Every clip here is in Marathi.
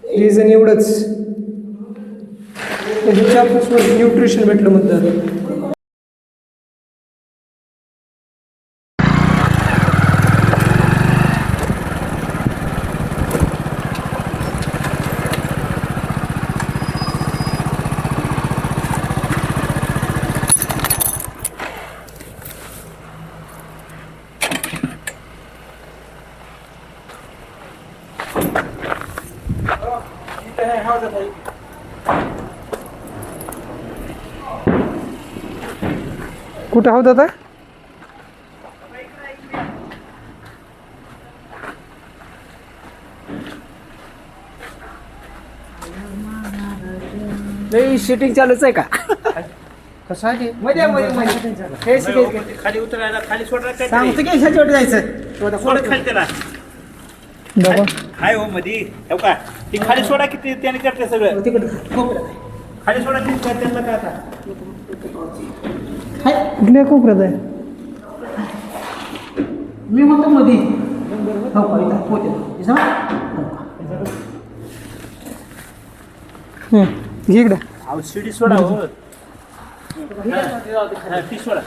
रिझन एवढंच, ह्याच्यापासून न्यूट्रिशन भेटलं म्हणतात. कुठं आहोत आता? नाही शूटिंग चालूच आहे का? कसं आहे मध्ये खाली उतरायला खाली सोडायला सांगतो की ह्याच्या वर जायचं सोडा खाली त्याला बघा. हाय हो मध्ये हो का ती खाली सोडा किती त्याने करते सगळं तिकडे खाली सोडा किती त्यांना काय आता कुठल्या कोपऱ्यात आहे? मी होतो मध्ये हो का इथं पोहोचेल इकडे शिडी सोडा हो ती सोडा.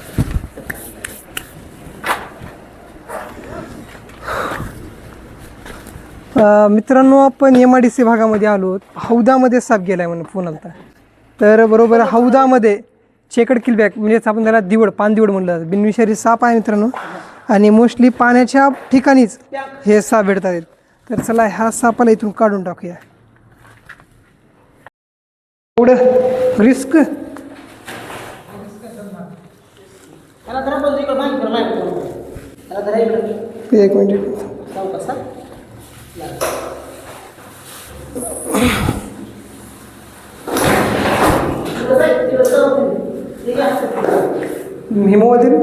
मित्रांनो, आपण MIDC भागामध्ये आलो. हौदामध्ये साप गेलाय म्हणून फोन आलता. तर बरोबर हौदामध्ये चेकड किलबॅक म्हणजेच आपण त्याला दिवड पानदिवड म्हणलं जातं, बिनविषारी साप आहे मित्रांनो. आणि मोस्टली पाण्याच्या ठिकाणीच हे साप भेटतात. तर चला ह्या सापाला इथून काढून टाकूया. एवढं रिस्क एक मिनिट. हिमोवरील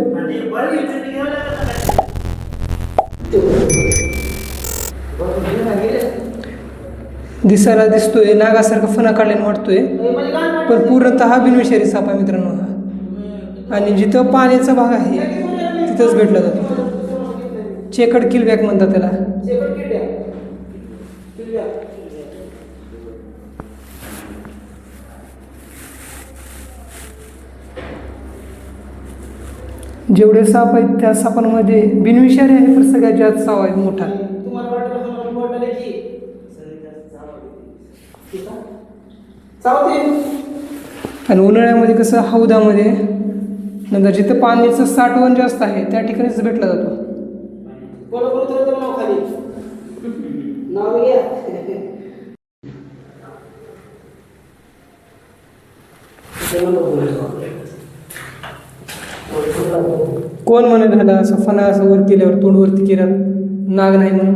दिसायला दिसतोय नागासारखा फणा काढल्याने वाटतोय, पण पूर्णतः बिनविषारी साप आहे मित्रांनो. आणि जिथं पाण्याचा भाग आहे तिथंच भेटला जातो. चेकड किलबॅक म्हणतात त्याला. जेवढे साप आहेत त्या सापांमध्ये बिनविषारी आहे, पण सगळ्यात जास्त साप आहे मोठा. आणि उन्हाळ्यामध्ये कसं हौदामध्ये नंतर जिथं पाण्याचं साठवण जास्त आहे त्या ठिकाणीच भेटला जातो. कोण म्हणत झाला असं फणा असं वर केल्यावर तोंड वरती केल्यावर नाग नाही म्हणून?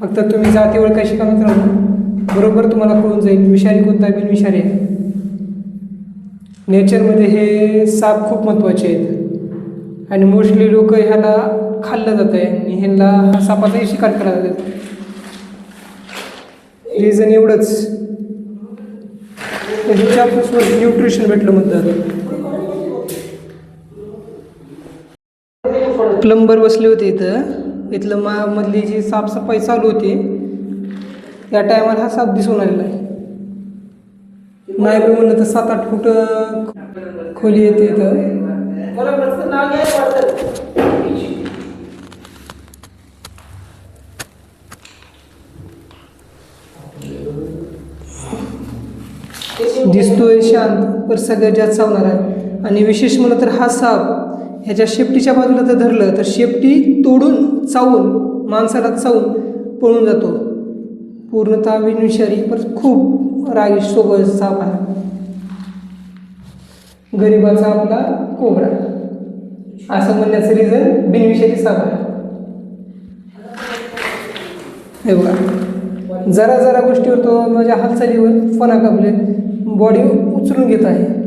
फक्त तुम्ही जाती ओळखायची का मित्रांनो, बरोबर तुम्हाला कळून जाईल विषारी कोणता आहे बिनविषारी आहे. नेचरमध्ये हे साप खूप महत्त्वाचे आहेत आणि मोस्टली लोक ह्याला खाल्लं जात आहे आणि ह्यांना हा सापाचाही शिकार केला जातो. रिझन एवढंच, ह्याच्यापासून न्यूट्रिशन भेटलं म्हणतात. प्लंबर बसले होते इथलं मधली जी साफसफाई चालू होती त्या टायमाला हा साप दिसून आलेला आहे. नाही बी म्हणलं तर 7-8 फूट खोली येते इथं. दिसतोय शांत, पण सगळ्यात जास्त चावणार आहे. आणि विशेष म्हणलं तर हा साप ह्याच्या शेपटीच्या बाजूला जर धरलं तर शेपटी तोडून चावून माणसाला चावून पळून जातो. पूर्णतः बिनविषारी पण खूप रागीश सोबत साप आहे. गरिबाचा आपला कोबरा असं म्हणण्याचं रिझन बिनविषारी साप आहे. हे बघा, जरा जरा गोष्टीवर तो माझ्या हालचालीवर फणा कापले, बॉडी उचलून घेत आहे.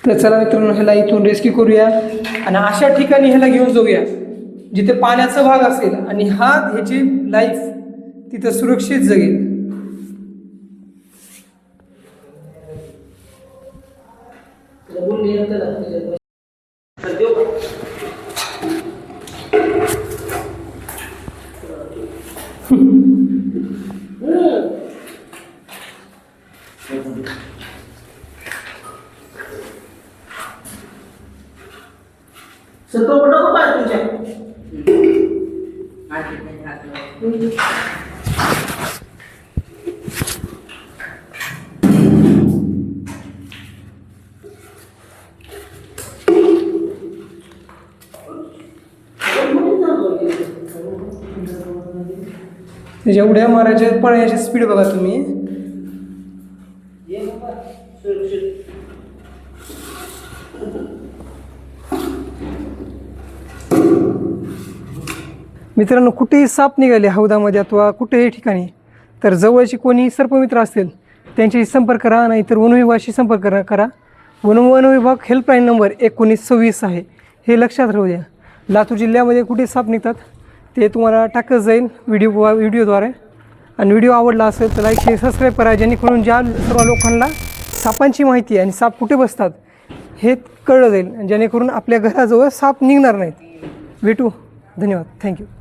तर चला मित्रांनो, ह्याला इथून रेस्क्यू करूया आणि अशा ठिकाणी ह्याला घेऊन जाऊया जिथे पाण्याचा भाग असेल आणि ह्याची लाईफ तिथं सुरक्षित जगेल. त्याच्या उड्या मारायच्या पळण्याची स्पीड बघा तुम्ही. मित्रांनो, कुठेही साप निघाले हौदामध्ये अथवा कुठेही ठिकाणी तर जवळची कोणी सर्पमित्र असतील त्यांच्याशी संपर्क करा, नाहीतर वन विभागाशी संपर्क करा. वन विभाग हेल्पलाईन नंबर 1926 आहे, हे लक्षात राहू द्या. लातूर जिल्ह्यामध्ये कुठे साप निघतात ते तुम्हाला टाकत जाईल व्हिडिओद्वारे. आणि व्हिडिओ आवडला असेल तर लाईक शेअर सबस्क्राईब करा, जेणेकरून ज्या सर्व लोकांना सापांची माहिती आणि साप कुठे बसतात हे कळलं जाईल, जेणेकरून आपल्या घराजवळ साप निघणार नाहीत. भेटू. धन्यवाद. थँक्यू.